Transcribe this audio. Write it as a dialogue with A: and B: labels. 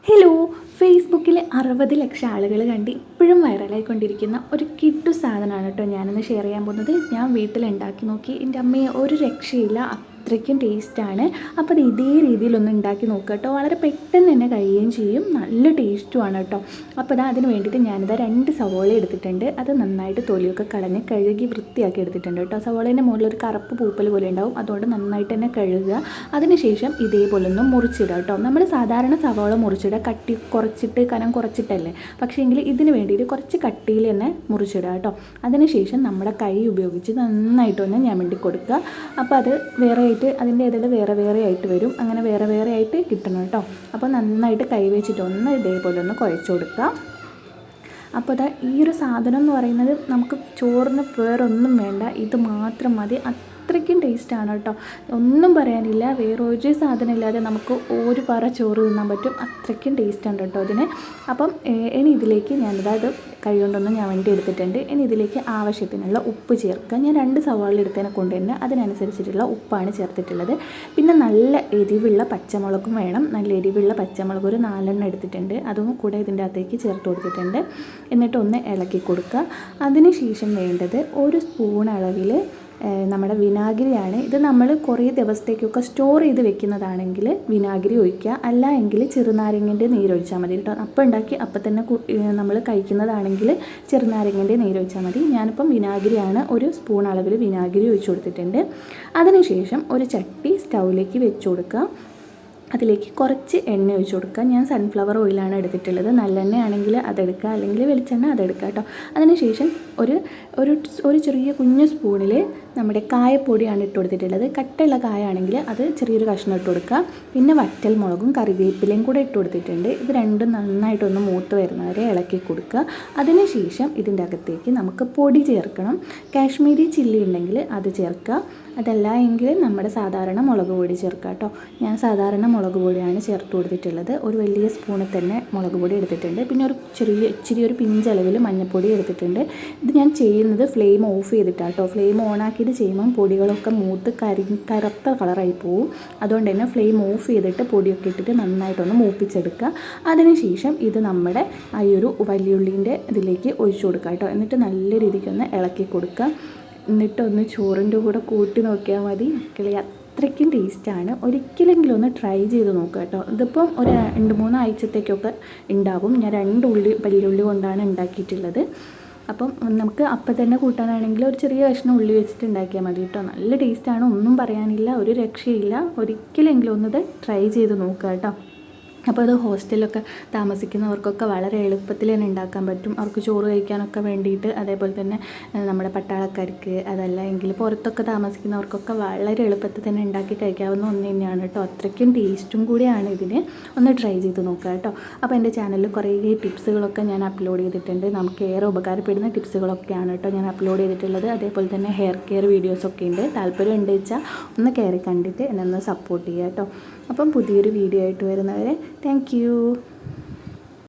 A: Hello, ഫേസ്ബുക്കിൽ 60 ലക്ഷം ആളുകൾ കണ്ട് ഇപ്പോഴും വൈറലായിക്കൊണ്ടിരിക്കുന്ന ഒരു കിഡു സാധനമാണ് കേട്ടോ ഞാനിന്ന് ഷെയർ ചെയ്യാൻ പോകുന്നത്. ഞാൻ വീട്ടിലുണ്ടാക്കി നോക്കി, എൻ്റെ അമ്മയെ ഒരു രക്ഷയില്ല, അത്രയ്ക്കും ടേസ്റ്റാണ്. അപ്പോൾ അത് ഇതേ രീതിയിലൊന്ന് ഉണ്ടാക്കി നോക്കുക കേട്ടോ. വളരെ പെട്ടെന്ന് തന്നെ കഴിയുകയും ചെയ്യും, നല്ല ടേസ്റ്റുമാണ് കേട്ടോ. അപ്പോൾ അതിന് വേണ്ടിയിട്ട് ഞാനിതാ 2 സവോള എടുത്തിട്ടുണ്ട്. അത് നന്നായിട്ട് തൊലിയൊക്കെ കളഞ്ഞ് കഴുകി വൃത്തിയാക്കി എടുത്തിട്ടുണ്ട് കേട്ടോ. സവോളേൻ്റെ മുകളിൽ ഒരു കറുപ്പ് പൂപ്പൽ പോലെ ഉണ്ടാവും, അതുകൊണ്ട് നന്നായിട്ട് തന്നെ കഴുകുക. അതിനുശേഷം ഇതേപോലെ ഒന്ന് മുറിച്ചിടുക കേട്ടോ. നമ്മൾ സാധാരണ സവോള മുറിച്ചിടുക കട്ടി കുറച്ചിട്ട്, കനം കുറച്ചിട്ടല്ലേ, പക്ഷേ എങ്കിൽ ഇതിന് വേണ്ടിയിട്ട് കുറച്ച് കട്ടിയിൽ തന്നെ മുറിച്ചിടുക കേട്ടോ. അതിനുശേഷം നമ്മുടെ കൈ ഉപയോഗിച്ച് നന്നായിട്ടൊന്ന് ഞമണ്ടി കൊടുക്കുക. അപ്പോൾ അത് വേറെ ആയിട്ട് അതിൻ്റെ ഇതിൽ വേറെ വേറെ ആയിട്ട് വരും, അങ്ങനെ വേറെ വേറെ ആയിട്ട് കിട്ടണം കേട്ടോ. അപ്പോൾ നന്നായിട്ട് കൈ വെച്ചിട്ടൊന്ന് ഇതേപോലെ ഒന്ന് കുഴച്ച് കൊടുക്കുക. അപ്പോൾ ഈ ഒരു സാധനം എന്ന് പറയുന്നത് നമുക്ക് ചോറിന് വേറൊന്നും വേണ്ട, ഇത് മാത്രം മതി. അത്രയ്ക്കും ടേസ്റ്റാണ് കേട്ടോ, ഒന്നും പറയാനില്ല. വേറൊരു സാധനം ഇല്ലാതെ നമുക്ക് ഒരു പറ ചോറ് തിന്നാൻ പറ്റും, അത്രയ്ക്കും ടേസ്റ്റാണ് കേട്ടോ അതിന്. അപ്പം ഇനി ഇതിലേക്ക് ഞാനിത് കൈ കൊണ്ടൊന്ന് ഞാൻ വേണ്ടി എടുത്തിട്ടുണ്ട്. ഇനി ഇതിലേക്ക് ആവശ്യത്തിനുള്ള ഉപ്പ് ചേർക്കുക. ഞാൻ 2 സവാള എടുത്തതിനെ കൊണ്ട് തന്നെ അതിനനുസരിച്ചിട്ടുള്ള ഉപ്പാണ് ചേർത്തിട്ടുള്ളത്. പിന്നെ നല്ല എരിവുള്ള പച്ചമുളകും വേണം. നല്ല എരിവുള്ള പച്ചമുളക് ഒരു 4 എടുത്തിട്ടുണ്ട്, അതും കൂടെ ഇതിൻ്റെ അകത്തേക്ക് ചേർത്ത് കൊടുത്തിട്ടുണ്ട്. എന്നിട്ട് ഒന്ന് ഇളക്കി കൊടുക്കുക. അതിന് ശേഷം വേണ്ടത് 1 സ്പൂൺ അളവിൽ നമ്മുടെ വിനാഗിരിയാണ്. ഇത് നമ്മൾ കുറേ ദിവസത്തേക്കൊക്കെ സ്റ്റോർ ചെയ്ത് വെക്കുന്നതാണെങ്കിൽ വിനാഗിരി ഒഴിക്കുക, അല്ല എങ്കിൽ ചെറുനാരങ്ങൻ്റെ നീരൊഴിച്ചാൽ മതി കേട്ടോ. അപ്പം ഉണ്ടാക്കി അപ്പം തന്നെ നമ്മൾ കഴിക്കുന്നതാണെങ്കിൽ ചെറുനാരങ്ങൻ്റെ നീരൊഴിച്ചാൽ മതി. ഞാനിപ്പം വിനാഗിരിയാണ്, 1 സ്പൂൺ അളവിൽ വിനാഗിരി ഒഴിച്ച് കൊടുത്തിട്ടുണ്ട്. അതിനുശേഷം ഒരു ചട്ടി സ്റ്റൗവിലേക്ക് വെച്ച് കൊടുക്കുക. അതിലേക്ക് കുറച്ച് എണ്ണ ഒഴിച്ച് കൊടുക്കുക. ഞാൻ സൺഫ്ലവർ ഓയിലാണ് എടുത്തിട്ടുള്ളത്. നല്ലെണ്ണ ആണെങ്കിൽ അതെടുക്കുക, അല്ലെങ്കിൽ വെളിച്ചെണ്ണ അതെടുക്കുക കേട്ടോ. അതിനുശേഷം ഒരു ചെറിയ കുഞ്ഞു സ്പൂണിൽ നമ്മുടെ കായപ്പൊടിയാണ് ഇട്ട് കൊടുത്തിട്ടുള്ളത്. കട്ടയുള്ള കായാണെങ്കിൽ അത് ചെറിയൊരു കഷ്ണം ഇട്ട് കൊടുക്കുക. പിന്നെ വറ്റൽ മുളകും കറിവേപ്പിലയും കൂടെ ഇട്ട് കൊടുത്തിട്ടുണ്ട്. ഇത് രണ്ടും നന്നായിട്ടൊന്ന് മൂത്ത് വരുന്നവരെ ഇളക്കി കൊടുക്കുക. അതിനുശേഷം ഇതിൻ്റെ അകത്തേക്ക് നമുക്ക് പൊടി ചേർക്കണം. കാശ്മീരി ചില്ലി ഉണ്ടെങ്കിൽ അത് ചേർക്കുക, അതല്ല എങ്കിൽ നമ്മുടെ സാധാരണ മുളക് പൊടി ചേർക്കുക കേട്ടോ. ഞാൻ സാധാരണ മുളക് പൊടിയാണ് ചേർത്ത് കൊടുത്തിട്ടുള്ളത്. ഒരു വലിയ സ്പൂണിൽ തന്നെ മുളക് പൊടി എടുത്തിട്ടുണ്ട്. പിന്നെ ഇച്ചിരി ഒരു പിഞ്ചളവിൽ മഞ്ഞൾപ്പൊടി എടുത്തിട്ടുണ്ട്. ഇത് ഞാൻ ചെയ്യുന്നത് ഫ്ലെയിം ഓഫ് ചെയ്തിട്ടാണ് കേട്ടോ. ഫ്ലെയിം ഓണാക്കിയിട്ട് ചെയ്യുമ്പം പൊടികളൊക്കെ മൂത്ത് കറുത്ത കളറായി പോവും. അതുകൊണ്ട് തന്നെ ഫ്ലെയിം ഓഫ് ചെയ്തിട്ട് പൊടിയൊക്കെ ഇട്ടിട്ട് നന്നായിട്ടൊന്ന് മൂപ്പിച്ചെടുക്കുക. അതിനുശേഷം ഇത് നമ്മുടെ ഈ ഒരു വലിയുള്ളീൻ്റെ ഇതിലേക്ക് ഒഴിച്ചു കൊടുക്കുക കേട്ടോ. എന്നിട്ട് നല്ല രീതിക്കൊന്ന് ഇളക്കി കൊടുക്കുക. എന്നിട്ടൊന്ന് ചോറിൻ്റെ കൂടെ കൂട്ടി നോക്കിയാൽ മതി മക്കളെ, അത്രയ്ക്കും ടേസ്റ്റാണ്. ഒരിക്കലെങ്കിലും ഒന്ന് ട്രൈ ചെയ്ത് നോക്കുക കേട്ടോ. ഇതിപ്പം ഒരു 2-3 ആഴ്ചത്തേക്കൊക്കെ ഉണ്ടാവും. ഞാൻ 2 വലിയുള്ളി കൊണ്ടാണ് ഉണ്ടാക്കിയിട്ടുള്ളത്. അപ്പം നമുക്ക് അപ്പം തന്നെ കൂട്ടാനാണെങ്കിൽ ഒരു ചെറിയ കഷ്ണം ഉള്ളി വെച്ചിട്ട് ഉണ്ടാക്കിയാൽ മതി കേട്ടോ. നല്ല ടേസ്റ്റാണ്, ഒന്നും പറയാനില്ല, ഒരു രക്ഷയില്ല. ഒരിക്കലെങ്കിലും ഒന്നത് ട്രൈ ചെയ്ത് നോക്കുക കേട്ടോ. അപ്പോൾ അത് ഹോസ്റ്റലിലൊക്കെ താമസിക്കുന്നവർക്കൊക്കെ വളരെ എളുപ്പത്തിൽ തന്നെ ഉണ്ടാക്കാൻ പറ്റും. അവർക്ക് ചോറ് കഴിക്കാനൊക്കെ വേണ്ടിയിട്ട്, അതേപോലെ തന്നെ നമ്മുടെ പട്ടാളക്കാർക്ക്, അതല്ല എങ്കിൽ പുറത്തൊക്കെ താമസിക്കുന്നവർക്കൊക്കെ വളരെ എളുപ്പത്തിൽ തന്നെ ഉണ്ടാക്കി കഴിക്കാവുന്ന ഒന്ന് തന്നെയാണ് കേട്ടോ. അത്രയ്ക്കും ടേസ്റ്റും കൂടിയാണ് ഇതിന്. ഒന്ന് ട്രൈ ചെയ്ത് നോക്കുക കേട്ടോ. അപ്പോൾ എൻ്റെ ചാനലിൽ കുറേ ടിപ്സുകളൊക്കെ ഞാൻ അപ്ലോഡ് ചെയ്തിട്ടുണ്ട്. നമുക്ക് ഏറെ ഉപകാരപ്പെടുന്ന ടിപ്സുകളൊക്കെയാണ് കേട്ടോ ഞാൻ അപ്ലോഡ് ചെയ്തിട്ടുള്ളത്. അതേപോലെ തന്നെ ഹെയർ കെയർ വീഡിയോസൊക്കെ ഉണ്ട്. താല്പര്യം ഉണ്ട് വെച്ചാൽ ഒന്ന് കയറി കണ്ടിട്ട് എന്നെ ഒന്ന് സപ്പോർട്ട് ചെയ്യുക കേട്ടോ. അപ്പം പുതിയൊരു വീഡിയോ ആയിട്ട് വരുന്നവരെ താങ്ക് യു.